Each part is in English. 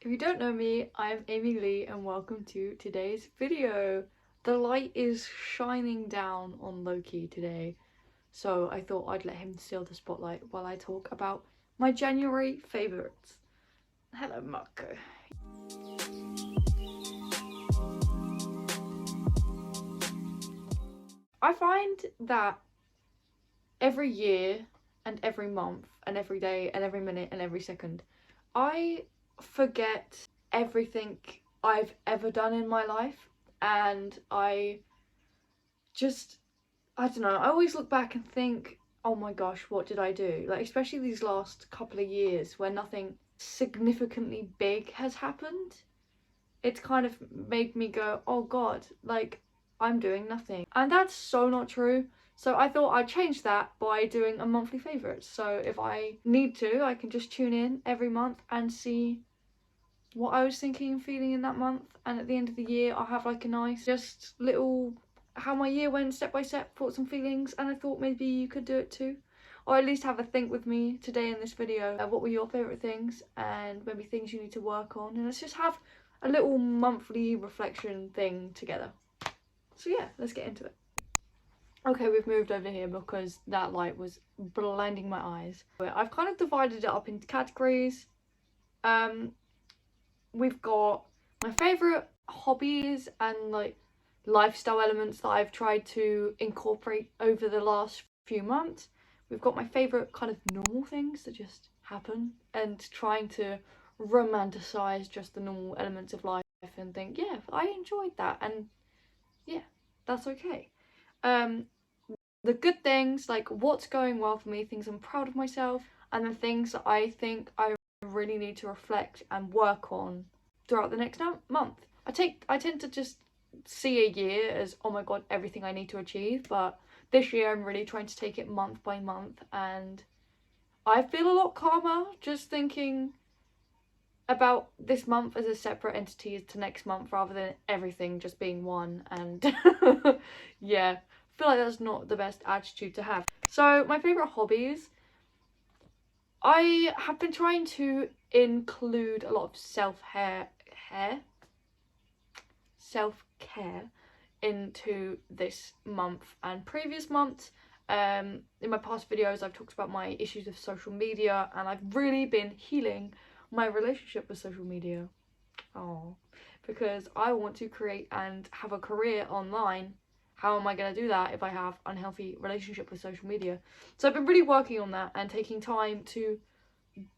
If you don't know me, I'm Amy Lee and welcome to today's video. The light is shining down on Loki today, so I thought I'd let him steal the spotlight while I talk about my January favourites. Hello, Marco. I find that every year and every month and every day and every minute and every second, I forget everything I've ever done in my life, and I don't know, I always look back and think, oh my gosh, what did I do? Like, especially these last couple of years where nothing significantly big has happened, it's kind of made me go, oh god, like, I'm doing nothing. And that's so not true. So I thought I'd change that by doing a monthly favourites. So if I need to, I can just tune in every month and see what I was thinking and feeling in that month. And at the end of the year, I'll have like a nice, just little, how my year went step by step, thoughts and feelings. And I thought maybe you could do it too. Or at least have a think with me today in this video. What were your favourite things and maybe things you need to work on. And let's just have a little monthly reflection thing together. So yeah, let's get into it. Okay, we've moved over here because that light was blinding my eyes. I've kind of divided it up into categories. We've got my favourite hobbies and like lifestyle elements that I've tried to incorporate over the last few months. We've got my favourite kind of normal things that just happen, and trying to romanticize just the normal elements of life and think, yeah, I enjoyed that, and yeah, that's okay. The good things, like what's going well for me, things I'm proud of myself, and the things that I think I really need to reflect and work on throughout the next month. I tend to just see a year as, oh my god, everything I need to achieve, but this year I'm really trying to take it month by month, and I feel a lot calmer just thinking about this month as a separate entity to next month rather than everything just being one. And yeah, I feel like that's not the best attitude to have. So my favourite hobbies, I have been trying to include a lot of self-care into this month and previous months. In my past videos I've talked about my issues with social media, and I've really been healing my relationship with social media. Because I want to create and have a career online. How am I going to do that if I have unhealthy relationship with social media? So I've been really working on that and taking time to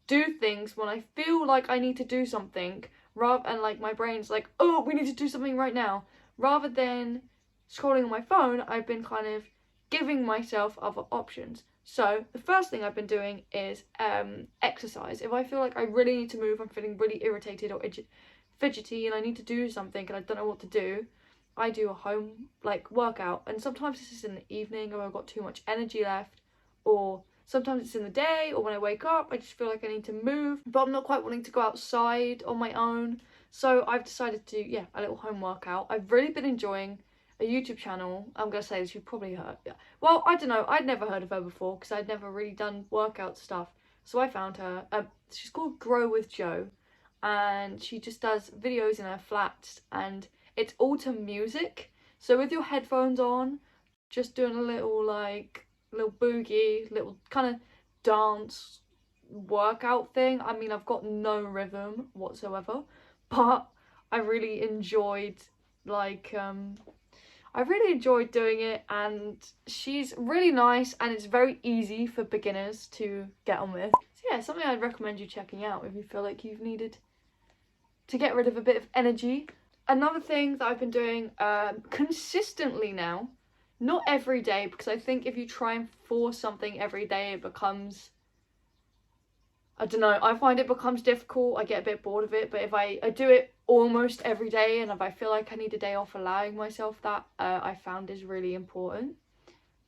do things when I feel like I need to do something, and like my brain's like, oh, we need to do something right now. Rather than scrolling on my phone, I've been kind of giving myself other options. So the first thing I've been doing is exercise. If I feel like I really need to move, I'm feeling really irritated or fidgety and I need to do something and I don't know what to do, I do a home like workout. And sometimes this is in the evening or I've got too much energy left, or sometimes it's in the day, or when I wake up I just feel like I need to move, but I'm not quite wanting to go outside on my own. So I've decided to do, a little home workout. I've really been enjoying a YouTube channel. I'm going to say this, you've probably heard. Yeah. Well, I don't know. I'd never heard of her before because I'd never really done workout stuff. So I found her. She's called Grow with Jo, and she just does videos in her flats, and it's all to music. So with your headphones on, just doing a little little boogie, little kind of dance workout thing. I mean, I've got no rhythm whatsoever, but I really enjoyed I really enjoyed doing it, and she's really nice and it's very easy for beginners to get on with. So yeah, something I'd recommend you checking out if you feel like you've needed to get rid of a bit of energy. Another thing that I've been doing consistently now, not every day, because I think if you try and force something every day it becomes, I don't know, I find it becomes difficult. I get a bit bored of it. But if I do it almost every day, and if I feel like I need a day off, allowing myself that, I found is really important.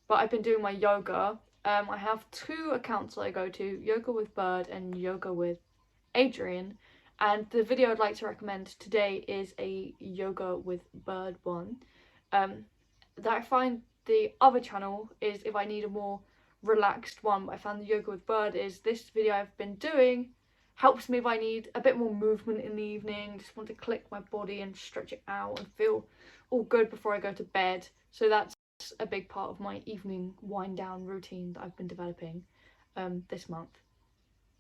But I've been doing my yoga. I have 2 accounts that I go to, Yoga with Bird and Yoga with Adrian. And the video I'd like to recommend today is a Yoga with Bird one. That I find the other channel is if I need a more relaxed one, but I found the Yoga with Bird is this video I've been doing helps me if I need a bit more movement in the evening, just want to click my body and stretch it out and feel all good before I go to bed. So that's a big part of my evening wind down routine that I've been developing this month.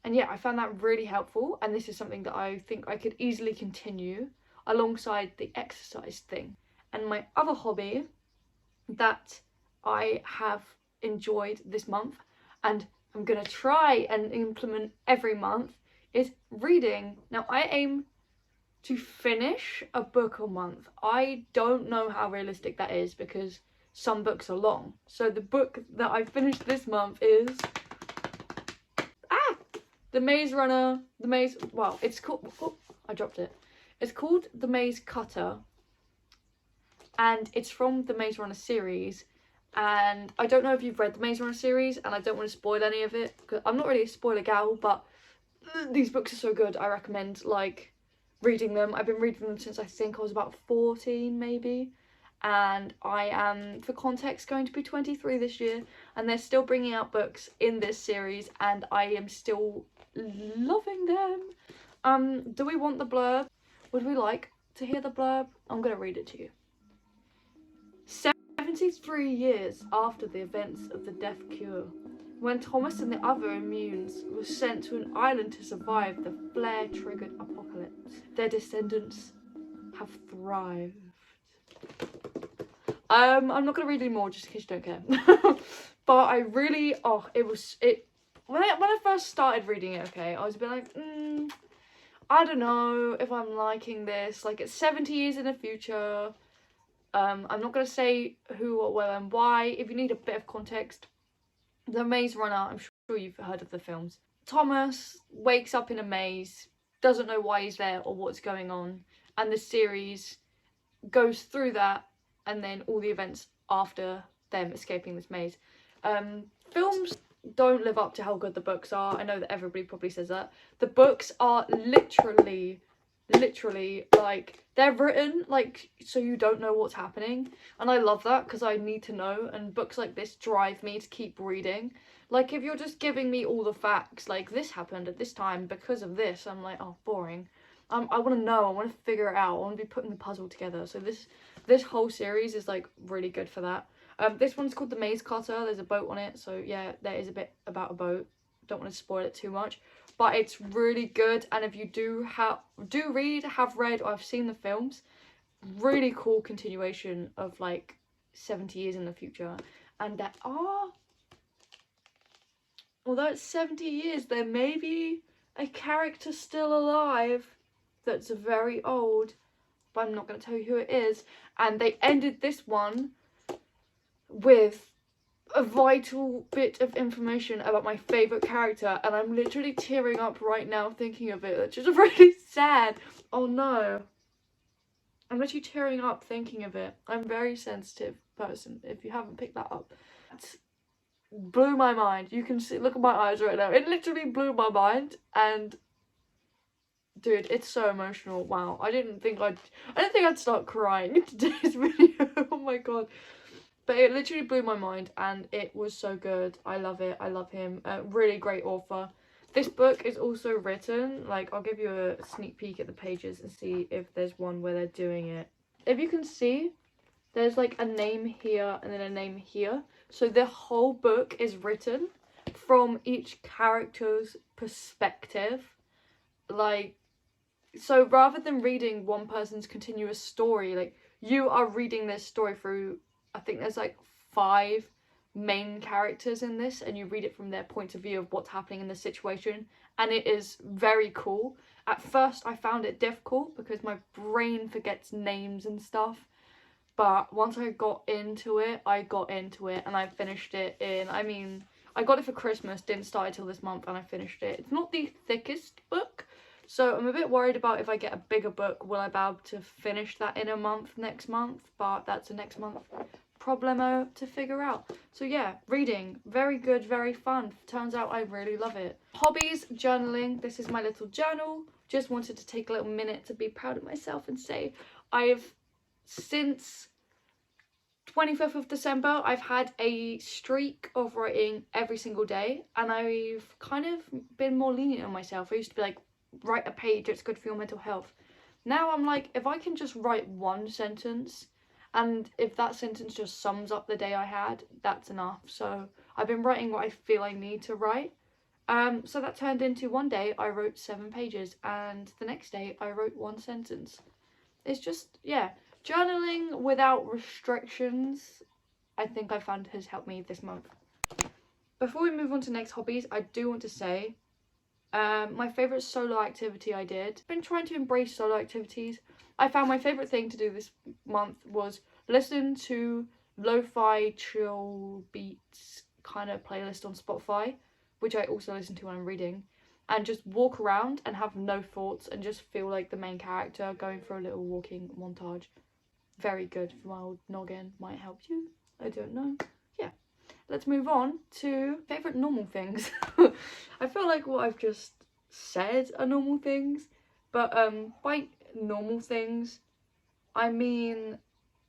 And yeah, I found that really helpful, and this is something that I think I could easily continue alongside the exercise thing. And my other hobby that I have enjoyed this month, and I'm gonna try and implement every month, is reading. Now I aim to finish a book a month. I don't know how realistic that is because some books are long. So the book that I finished this month is The Maze Runner, it's called, I dropped it. It's called The Maze Cutter, and it's from the Maze Runner series. And I don't know if you've read the Maze Runner series, and I don't want to spoil any of it, because I'm not really a spoiler gal, but these books are so good, I recommend, like, reading them. I've been reading them since I think I was about 14, maybe. And I am, for context, going to be 23 this year, and they're still bringing out books in this series, and I am still loving them. Do we want the blurb? Would we like to hear the blurb? I'm gonna read it to you. 73 years after the events of the Death Cure, when Thomas and the other immunes were sent to an island to survive the flare-triggered apocalypse, their descendants have thrived. I'm not gonna read any more just in case you don't care. But I really, when I first started reading it, okay, I was a bit like, I don't know if I'm liking this. Like, it's 70 years in the future. I'm not gonna say who or where and why. If you need a bit of context, The Maze Runner, I'm sure you've heard of the films. Thomas wakes up in a maze, doesn't know why he's there or what's going on, and the series goes through that, and then all the events after them escaping this maze. Films don't live up to how good the books are. I know that everybody probably says that. The books are literally, like, they're written, like, so you don't know what's happening. And I love that, because I need to know, and books like this drive me to keep reading. Like, if you're just giving me all the facts, like, this happened at this time because of this, I'm like, oh, boring. I want to know, I want to figure it out, I want to be putting the puzzle together. So this whole series is, like, really good for that. This one's called The Maze Cutter. There's a boat on it, so yeah, there is a bit about a boat. Don't want to spoil it too much, but it's really good. And if you have read, or have seen the films, really cool continuation of, like, 70 years in the future. And there are, although it's 70 years, there may be a character still alive that's very old, but I'm not going to tell you who it is. And they ended this one with a vital bit of information about my favourite character, and I'm literally tearing up right now thinking of it. That's just really sad. Oh no. I'm literally tearing up thinking of it. I'm a very sensitive person, if you haven't picked that up. It blew my mind. You can see, look at my eyes right now. It literally blew my mind, and dude, it's so emotional. Wow. I didn't think I'd start crying in today's video. Oh my god. But it literally blew my mind, and it was so good. I love it. I love him. Really great author. This book is also written, like, I'll give you a sneak peek at the pages and see if there's one where they're doing it. If you can see, there's, like, a name here and then a name here. So the whole book is written from each character's perspective. Like, so rather than reading one person's continuous story, like, you are reading this story through, I think there's, like, 5 main characters in this, and you read it from their point of view of what's happening in the situation, and it is very cool. At first I found it difficult because my brain forgets names and stuff, but once I got into it, and I finished it in, I got it for Christmas, didn't start it till this month, and I finished it. It's not the thickest book, so I'm a bit worried about if I get a bigger book, will I be able to finish that in a month next month, but that's a next month problemo to figure out. So yeah, reading, very good, very fun. Turns out I really love it. Hobbies, journaling. This is my little journal. Just wanted to take a little minute to be proud of myself and say since 25th of December, I've had a streak of writing every single day, and I've kind of been more lenient on myself. I used to be like, write a page, it's good for your mental health. Now I'm like, if I can just write one sentence, and if that sentence just sums up the day I had, that's enough. So I've been writing what I feel I need to write. So that turned into one day I wrote 7 pages, and the next day I wrote 1 sentence. It's just, yeah, journaling without restrictions, I think I found has helped me this month. Before we move on to next hobbies, I do want to say, my favourite solo activity I did. I've been trying to embrace solo activities. I found my favourite thing to do this month was listen to lo-fi chill beats kind of playlist on Spotify, which I also listen to when I'm reading, and just walk around and have no thoughts and just feel like the main character going for a little walking montage. Very good for my old noggin. Might help you. I don't know. Yeah. Let's move on to favourite normal things. I feel like what I've just said are normal things, but by normal things, I mean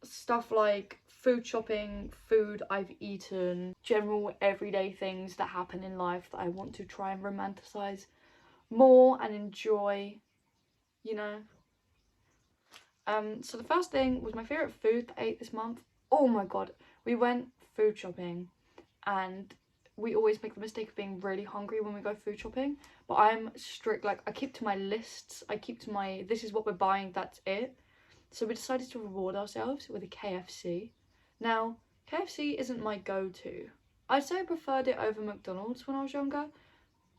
stuff like food shopping, food I've eaten, general everyday things that happen in life that I want to try and romanticize more and enjoy, you know. So the first thing was my favourite food that I ate this month. Oh my god, we went food shopping, and we always make the mistake of being really hungry when we go food shopping, but I'm strict, like I keep to my lists, I keep to my, this is what we're buying, that's it. So we decided to reward ourselves with a KFC. Now, KFC isn't my go-to. I'd say I preferred it over McDonald's when I was younger,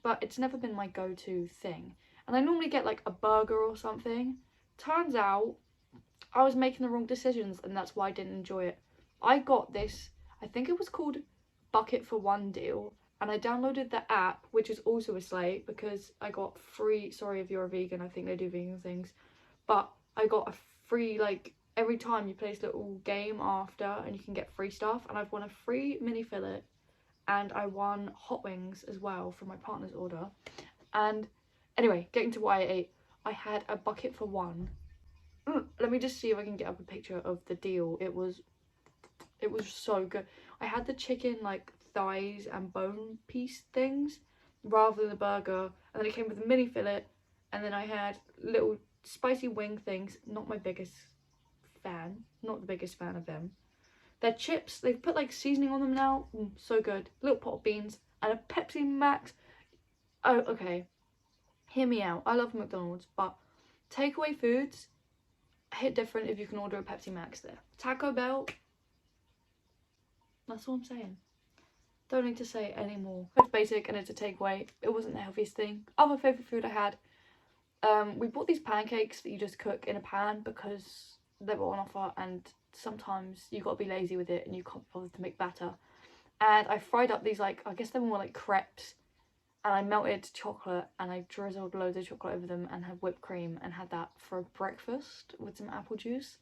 but it's never been my go-to thing. And I normally get like a burger or something. Turns out, I was making the wrong decisions, and that's why I didn't enjoy it. I got this, I think it was called Bucket for One deal, and I downloaded the app, which is also a slate because I got free, sorry if you're a vegan, I think they do vegan things, but I got a free, like, every time you play this little game after and you can get free stuff, and I've won a free mini fillet, and I won hot wings as well from my partner's order. And anyway, getting to what I ate, I had a bucket for one. Let me just see if I can get up a picture of the deal. It was so good. I had the chicken like thighs and bone piece things rather than the burger, and then it came with a mini fillet, and then I had little spicy wing things. Not my biggest fan, not the biggest fan of them. Their chips, they've put like seasoning on them now. So good. Little pot of beans and a Pepsi Max. Oh, okay, hear me out, I love McDonald's, but takeaway foods hit different if you can order a Pepsi Max there. Taco Bell, that's all I'm saying. Don't need to say any more. It's basic and it's a takeaway. It wasn't the healthiest thing. Other favourite food I had, we bought these pancakes that you just cook in a pan because they were on offer, and sometimes you got to be lazy with it and you can't bother to make batter. And I fried up these, like, I guess they were more like crepes, and I melted chocolate and I drizzled loads of chocolate over them and had whipped cream and had that for breakfast with some apple juice.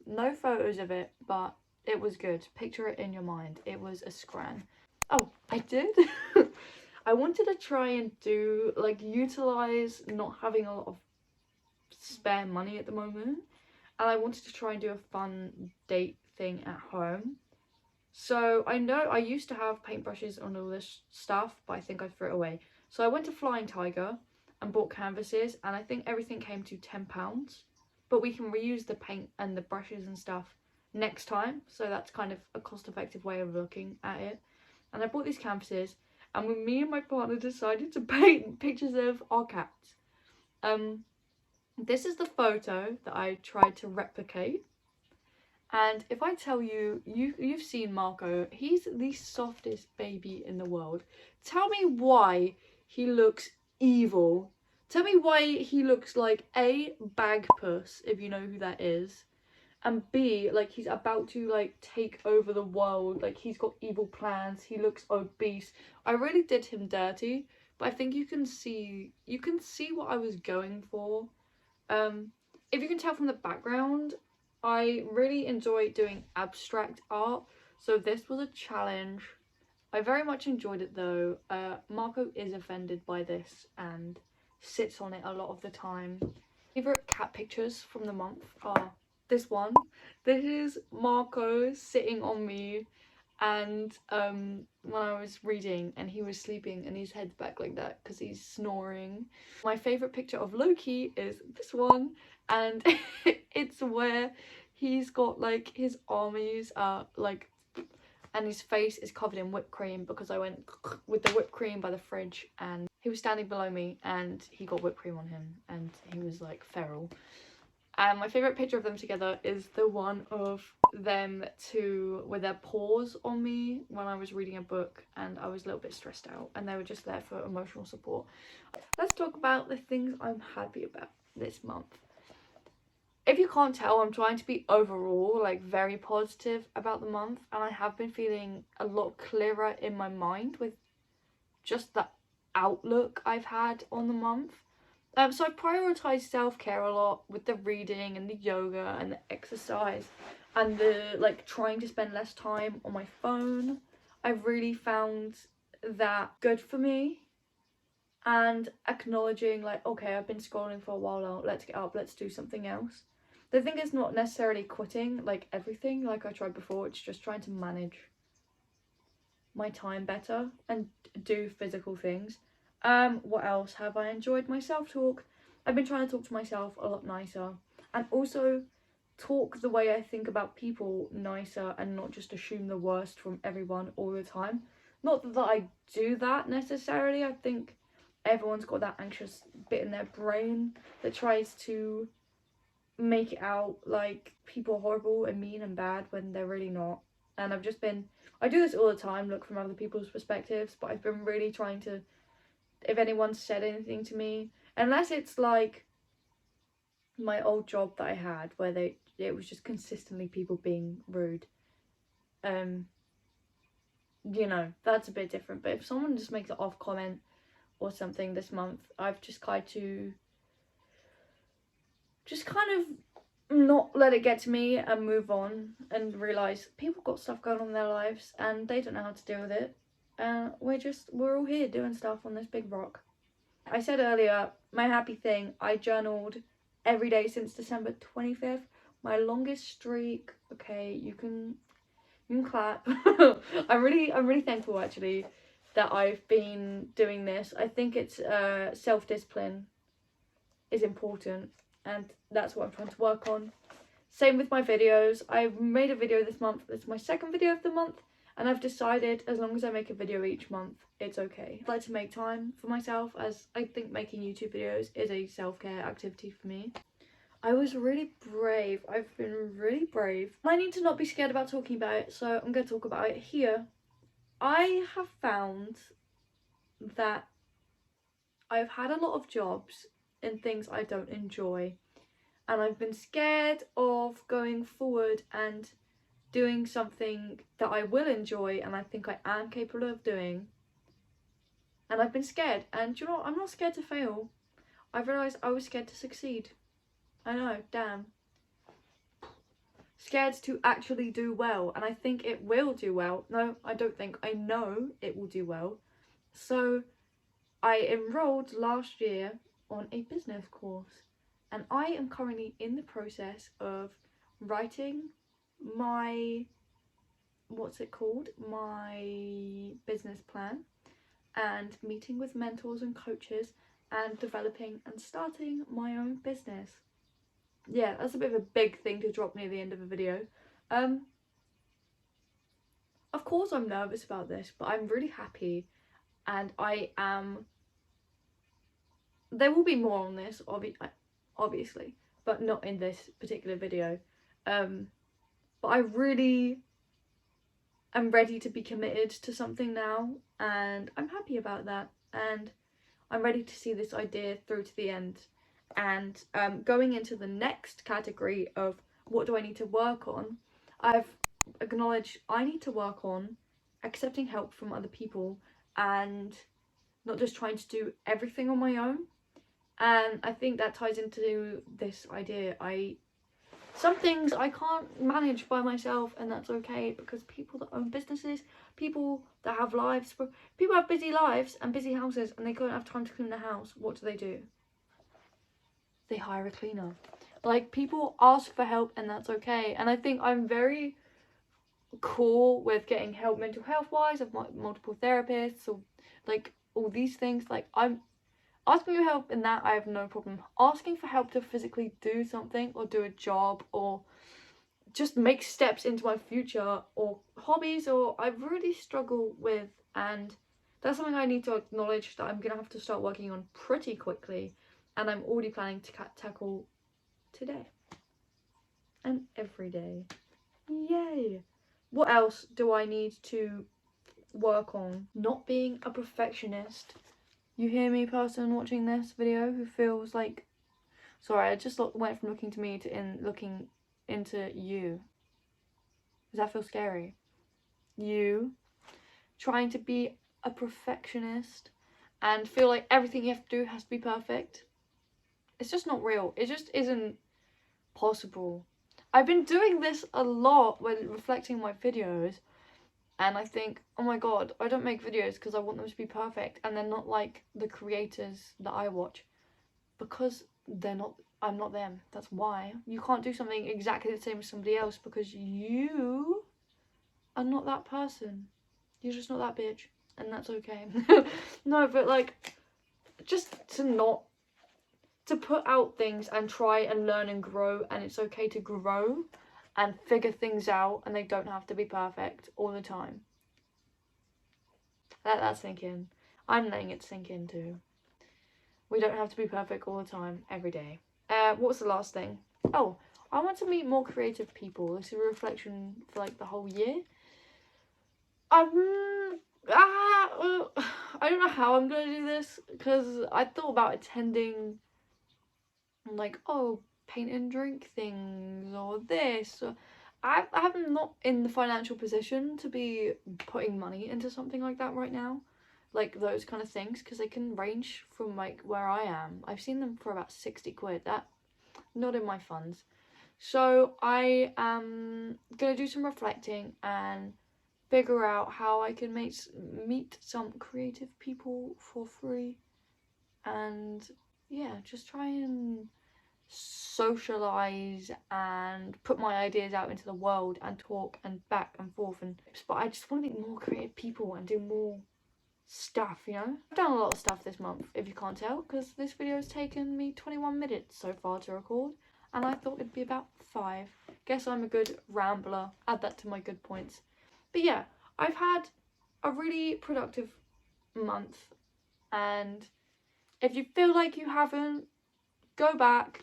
No photos of it, but it was good. Picture it in your mind. It was a scran. Oh, I did. I wanted to try and do, like, utilise not having a lot of spare money at the moment, and I wanted to try and do a fun date thing at home. So I know I used to have paintbrushes and all this stuff, but I think I threw it away. So I went to Flying Tiger and bought canvases, and I think everything came to £10. But we can reuse the paint and the brushes and stuff next time, so that's kind of a cost-effective way of looking at it. And I bought these canvases, and when me and my partner decided to paint pictures of our cats. This is the photo that I tried to replicate. And if I tell you, you've seen Marco, he's the softest baby in the world. Tell me why he looks evil. Tell me why he looks like A, bag puss, if you know who that is, and B, like he's about to like take over the world, like he's got evil plans, he looks obese. I really did him dirty, but I think you can see what I was going for. If you can tell from the background, I really enjoy doing abstract art, so this was a challenge. I very much enjoyed it though. Marco is offended by this and sits on it a lot of the time. Favourite cat pictures from the month are this one. This is Marco sitting on me, And when I was reading and he was sleeping and his head's back like that because he's snoring. My favourite picture of Loki is this one, and it's where he's got like his armies like, and his face is covered in whipped cream because I went with the whipped cream by the fridge and he was standing below me and he got whipped cream on him and he was like feral. And my favourite picture of them together is the one of them two with their paws on me when I was reading a book and I was a little bit stressed out and they were just there for emotional support. Let's talk about the things I'm happy about this month. If you can't tell, I'm trying to be overall like very positive about the month, and I have been feeling a lot clearer in my mind with just the outlook I've had on the month. So I prioritise self-care a lot with the reading and the yoga and the exercise and the like trying to spend less time on my phone. I've really found that good for me, and acknowledging like, okay, I've been scrolling for a while now, let's get up, let's do something else. The thing is not necessarily quitting like everything like I tried before, it's just trying to manage my time better and do physical things. What else have I enjoyed? My self-talk. I've been trying to talk to myself a lot nicer and also talk the way I think about people nicer and not just assume the worst from everyone all the time. Not that I do that necessarily. I think everyone's got that anxious bit in their brain that tries to make it out like people are horrible and mean and bad when they're really not. And I do this all the time, look from other people's perspectives, but I've been really trying to, if anyone said anything to me, unless it's like my old job that I had where it was just consistently people being rude, you know, that's a bit different. But if someone just makes an off comment or something this month, I've just tried to just kind of not let it get to me and move on and realise people got stuff going on in their lives and they don't know how to deal with it. We're all here doing stuff on this big rock. I said earlier, my happy thing, I journaled every day since December 25th. My longest streak. Okay, you can clap. I'm really thankful actually that I've been doing this. I think it's self-discipline is important, and that's what I'm trying to work on. Same with my videos. I've made a video this month. It's my second video of the month, and I've decided as long as I make a video each month, it's okay. I'd like to make time for myself, as I think making YouTube videos is a self-care activity for me. I was really brave. I've been really brave. I need to not be scared about talking about it, so I'm going to talk about it here. I have found that I've had a lot of jobs in things I don't enjoy, and I've been scared of going forward and doing something that I will enjoy and I think I am capable of doing, and I've been scared. And you know what? I'm not scared to fail. I've realised I was scared to succeed. I know, damn. Scared to actually do well, and I think it will do well. No, I don't think, I know it will do well. So I enrolled last year on a business course, and I am currently in the process of writing my, what's it called, my business plan, and meeting with mentors and coaches and developing and starting my own business. Yeah, that's a bit of a big thing to drop near the end of a video. Of course I'm nervous about this, but I'm really happy, and I am, there will be more on this obviously, but not in this particular video. But I really am ready to be committed to something now, and I'm happy about that, and I'm ready to see this idea through to the end. And going into the next category of what do I need to work on, I've acknowledged I need to work on accepting help from other people and not just trying to do everything on my own. And I think that ties into this idea. Some things I can't manage by myself, and that's okay, because people that own businesses, people that have lives, people have busy lives and busy houses, and they don't have time to clean the house. What do? They hire a cleaner. Like, people ask for help, and that's okay. And I think I'm very cool with getting help mental health wise. I've multiple therapists, or like all these things. Like, I'm asking for help in that, I have no problem. Asking for help to physically do something or do a job or just make steps into my future or hobbies, or I really struggle with, and that's something I need to acknowledge that I'm gonna have to start working on pretty quickly, and I'm already planning to tackle today and every day. Yay! What else do I need to work on? Not being a perfectionist. You hear me, person watching this video who feels like... Sorry, I just went from looking to me to looking into you. Does that feel scary? You trying to be a perfectionist and feel like everything you have to do has to be perfect. It's just not real. It just isn't possible. I've been doing this a lot when reflecting on my videos, and I think, oh my god, I don't make videos because I want them to be perfect and they're not like the creators that I watch, because they're not, I'm not them. That's why. You can't do something exactly the same as somebody else because you are not that person. You're just not that bitch, and that's okay. No, but like, just to put out things and try and learn and grow, and it's okay to grow and figure things out, and they don't have to be perfect all the time. Let that sink in. I'm letting it sink in too. We don't have to be perfect all the time, every day. What's the last thing? Oh, I want to meet more creative people. This is a reflection for like the whole year. I don't know how I'm gonna do this, because I thought about attending like, oh, paint and drink things or this. I'm not in the financial position to be putting money into something like that right now, like those kind of things, because they can range from like where I am. I've seen them for about 60 quid. That, not in my funds. So I am gonna do some reflecting and figure out how I can meet some creative people for free, and yeah, just try and socialize and put my ideas out into the world and talk and back and forth. But I just want to meet more creative people and do more stuff, you know. I've done a lot of stuff this month, if you can't tell, because this video has taken me 21 minutes so far to record, and I thought it'd be about 5. Guess I'm a good rambler. Add that to my good points. But yeah, I've had a really productive month, and if you feel like you haven't, go back,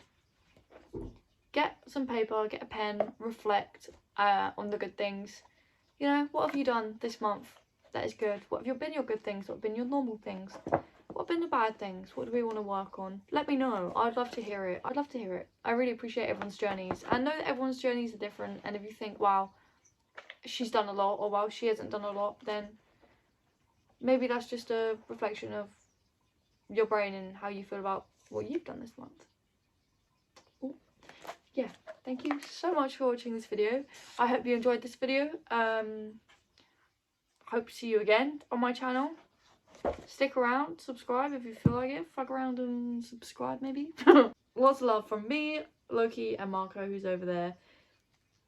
get some paper, get a pen, reflect on the good things. You know, what have you done this month that is good? What have been your good things? What have been your normal things? What have been the bad things? What do we want to work on? Let me know. I'd love to hear it. I'd love to hear it. I really appreciate everyone's journeys. I know that everyone's journeys are different, and if you think, wow, she's done a lot, or wow, she hasn't done a lot, then maybe that's just a reflection of your brain and how you feel about what you've done this month. Ooh. Yeah, thank you so much for watching this video. I hope you enjoyed this video. Hope to see you again on my channel. Stick around, subscribe if you feel like it. Fuck around and subscribe maybe. Lots of love from me, Loki, and Marco, who's over there.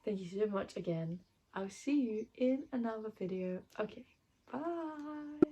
Thank you so much again. I'll see you in another video. Okay, bye.